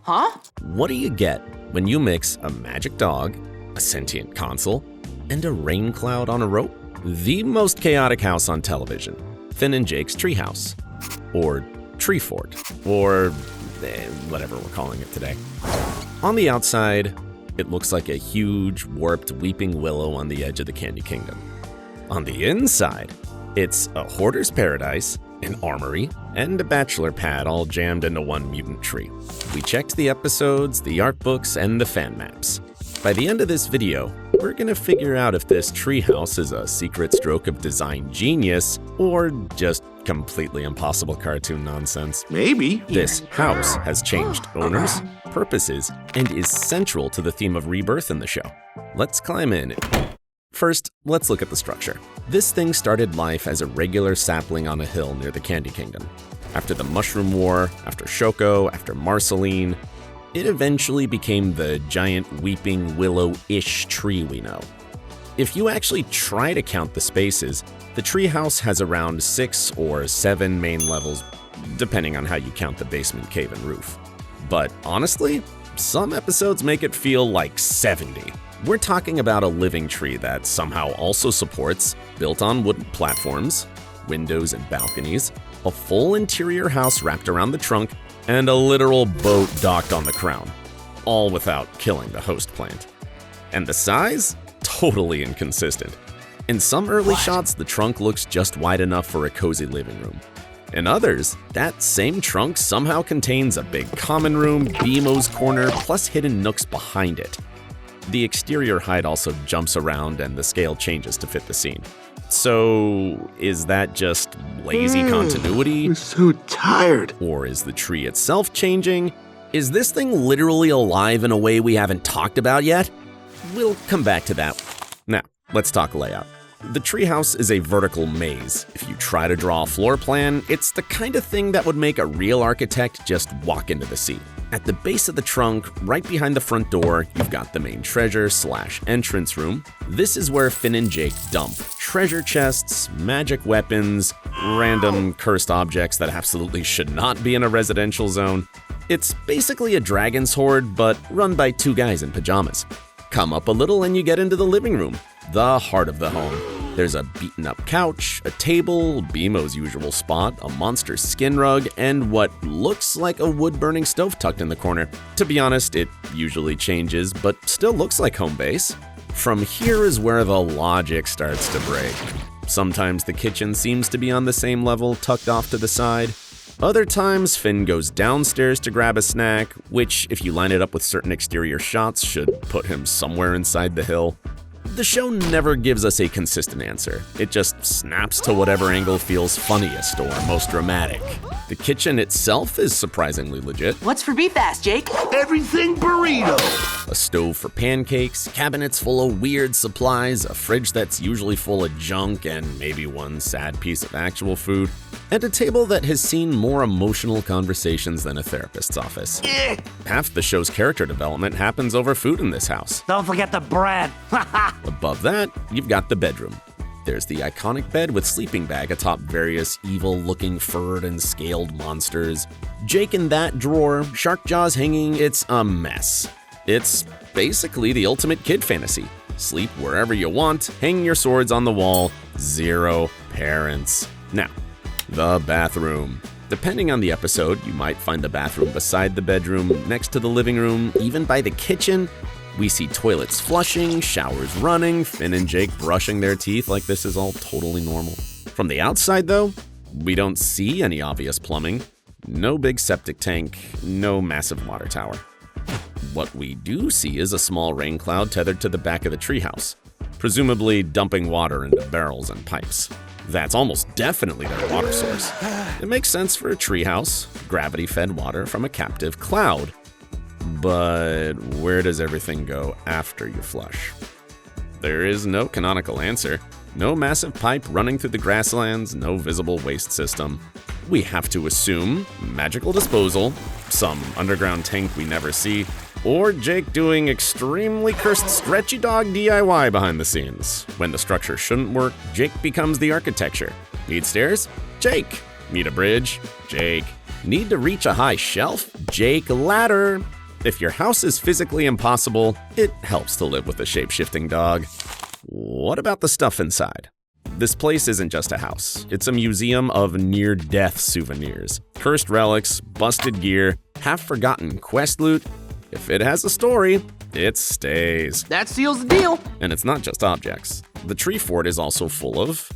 Huh? What do you get when you mix a magic dog, a sentient console, and a rain cloud on a rope? The most chaotic house on television, Finn and Jake's treehouse, or tree fort, or whatever we're calling it today. On the outside, it looks like a huge, warped weeping willow on the edge of the Candy Kingdom. On the inside, it's a hoarder's paradise, an armory, and a bachelor pad all jammed into one mutant tree. We checked the episodes, the art books, and the fan maps. By the end of this video, we're gonna figure out if this treehouse is a secret stroke of design genius or just completely impossible cartoon nonsense. Maybe. This house has changed owners, purposes, and is central to the theme of rebirth in the show. Let's climb in. First, let's look at the structure. This thing started life as a regular sapling on a hill near the Candy Kingdom. After the Mushroom War, after Shoko, after Marceline, it eventually became the giant weeping willow-ish tree we know. If you actually try to count the spaces, the treehouse has around 6 or 7 main levels, depending on how you count the basement, cave, and roof. But honestly, some episodes make it feel like 70. We're talking about a living tree that somehow also supports, built on wooden platforms, windows and balconies, a full interior house wrapped around the trunk, and a literal boat docked on the crown, all without killing the host plant. And the size? Totally inconsistent. In some early shots, the trunk looks just wide enough for a cozy living room. In others, that same trunk somehow contains a big common room, BMO's corner, plus hidden nooks behind it. The exterior height also jumps around and the scale changes to fit the scene. So, is that just lazy continuity? I'm so tired. Or is the tree itself changing? Is this thing literally alive in a way we haven't talked about yet? We'll come back to that. Now, let's talk layout. The treehouse is a vertical maze. If you try to draw a floor plan, it's the kind of thing that would make a real architect just walk into the scene. At the base of the trunk, right behind the front door, you've got the main treasure/entrance room. This is where Finn and Jake dump treasure chests, magic weapons, random cursed objects that absolutely should not be in a residential zone. It's basically a dragon's hoard, but run by 2 guys in pajamas. Come up a little and you get into the living room, the heart of the home. There's a beaten-up couch, a table, BMO's usual spot, a monster skin rug, and what looks like a wood-burning stove tucked in the corner. To be honest, it usually changes, but still looks like home base. From here is where the logic starts to break. Sometimes the kitchen seems to be on the same level, tucked off to the side. Other times, Finn goes downstairs to grab a snack, which, if you line it up with certain exterior shots, should put him somewhere inside the hill. The show never gives us a consistent answer. It just snaps to whatever angle feels funniest or most dramatic. The kitchen itself is surprisingly legit. What's for beef ass, Jake? Everything burrito. A stove for pancakes, cabinets full of weird supplies, a fridge that's usually full of junk and maybe one sad piece of actual food, and a table that has seen more emotional conversations than a therapist's office. Half the show's character development happens over food in this house. Don't forget the bread. Above that, you've got the bedroom. There's the iconic bed with sleeping bag atop various evil-looking furred and scaled monsters. Jake in that drawer, shark jaws hanging, it's a mess. It's basically the ultimate kid fantasy. Sleep wherever you want, hang your swords on the wall, 0 parents. Now, the bathroom. Depending on the episode, you might find the bathroom beside the bedroom, next to the living room, even by the kitchen. We see toilets flushing, showers running, Finn and Jake brushing their teeth like this is all totally normal. From the outside, though, we don't see any obvious plumbing. No big septic tank, no massive water tower. What we do see is a small rain cloud tethered to the back of the treehouse, presumably dumping water into barrels and pipes. That's almost definitely their water source. It makes sense for a treehouse, gravity-fed water from a captive cloud. But where does everything go after you flush? There is no canonical answer. No massive pipe running through the grasslands, no visible waste system. We have to assume magical disposal, some underground tank we never see, or Jake doing extremely cursed stretchy dog DIY behind the scenes. When the structure shouldn't work, Jake becomes the architecture. Need stairs? Jake. Need a bridge? Jake. Need to reach a high shelf? Jake ladder. If your house is physically impossible, it helps to live with a shape-shifting dog. What about the stuff inside? This place isn't just a house. It's a museum of near-death souvenirs. Cursed relics, busted gear, half-forgotten quest loot. If it has a story, it stays. That seals the deal. And it's not just objects. The tree fort is also full of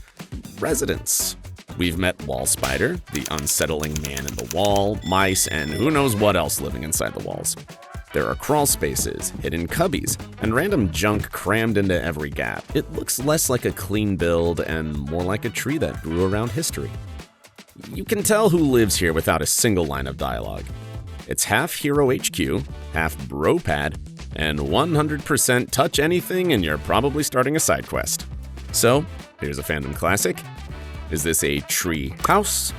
residents. We've met Wall Spider, the unsettling man in the wall, mice, and who knows what else living inside the walls. There are crawl spaces, hidden cubbies, and random junk crammed into every gap. It looks less like a clean build and more like a tree that grew around history. You can tell who lives here without a single line of dialogue. It's half Hero HQ, half Bro Pad, and 100% touch anything and you're probably starting a side quest. So, here's a fandom classic. Is this a tree house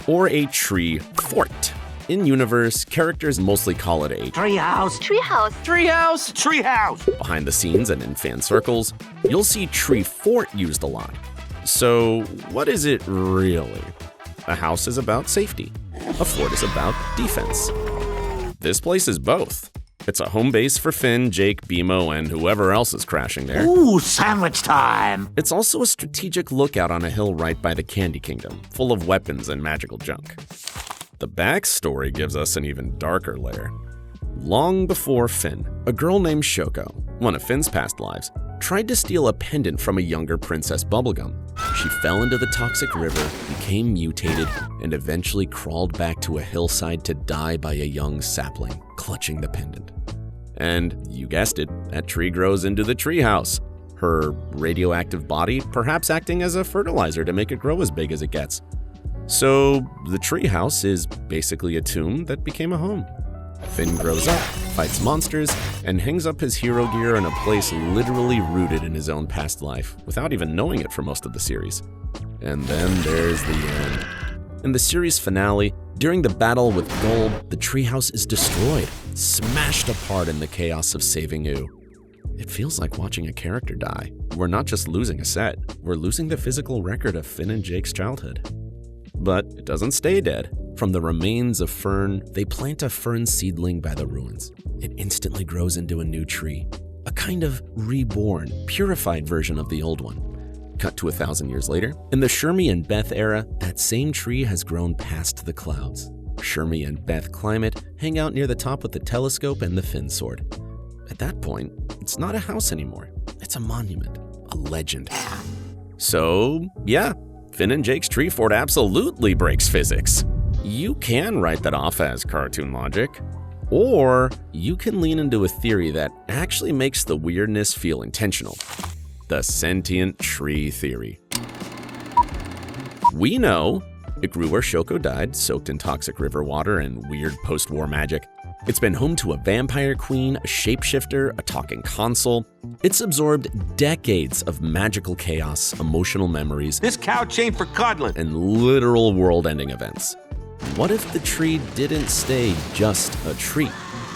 or a tree fort? In universe, characters mostly call it a Treehouse. Treehouse. Treehouse. Treehouse. behind the scenes and in fan circles. You'll see tree fort used a lot. So, what is it really? A house is about safety. A fort is about defense. This place is both. It's a home base for Finn, Jake, BMO, and whoever else is crashing there. Ooh, sandwich time. It's also a strategic lookout on a hill right by the Candy Kingdom, full of weapons and magical junk. The backstory gives us an even darker layer. Long before Finn, a girl named Shoko, one of Finn's past lives, tried to steal a pendant from a younger Princess Bubblegum. She fell into the toxic river, became mutated, and eventually crawled back to a hillside to die by a young sapling, clutching the pendant. And you guessed it, that tree grows into the treehouse. Her radioactive body perhaps acting as a fertilizer to make it grow as big as it gets. So the treehouse is basically a tomb that became a home. Finn grows up, fights monsters, and hangs up his hero gear in a place literally rooted in his own past life, without even knowing it for most of the series. And then there's the end. In the series finale, during the battle with Gold, the treehouse is destroyed, smashed apart in the chaos of saving Ooh. It feels like watching a character die. We're not just losing a set, we're losing the physical record of Finn and Jake's childhood. But it doesn't stay dead. From the remains of fern, they plant a fern seedling by the ruins. It instantly grows into a new tree, a kind of reborn, purified version of the old one. Cut to 1,000 years later, in the Shermie and Beth era, that same tree has grown past the clouds. Shermie and Beth climb it, hang out near the top with the telescope and the Finn sword. At that point, it's not a house anymore. It's a monument, a legend. So, yeah, Finn and Jake's tree fort absolutely breaks physics. You can write that off as cartoon logic, or you can lean into a theory that actually makes the weirdness feel intentional. The sentient tree theory. We know it grew where Shoko died, soaked in toxic river water and weird post-war magic. It's been home to a vampire queen, a shapeshifter, a talking console. It's absorbed decades of magical chaos, emotional memories, This couch ain't for cuddling. and literal world-ending events. What if the tree didn't stay just a tree?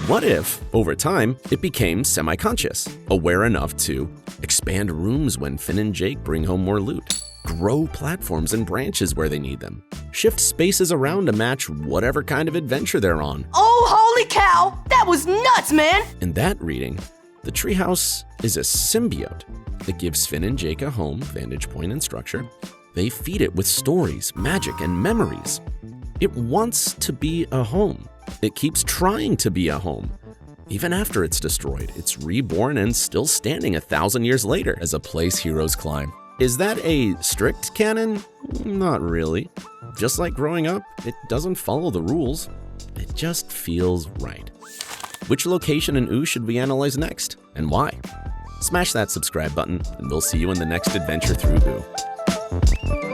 What if, over time, it became semi-conscious, aware enough to expand rooms when Finn and Jake bring home more loot, grow platforms and branches where they need them, shift spaces around to match whatever kind of adventure they're on? Oh, holy cow! That was nuts, man! In that reading, the treehouse is a symbiote that gives Finn and Jake a home, vantage point, and structure. They feed it with stories, magic, and memories. It wants to be a home. It keeps trying to be a home. Even after it's destroyed, it's reborn and still standing 1,000 years later as a place heroes climb. Is that a strict canon? Not really. Just like growing up, it doesn't follow the rules. It just feels right. Which location in Ooh should we analyze next, and why? Smash that subscribe button, and we'll see you in the next adventure through Ooh.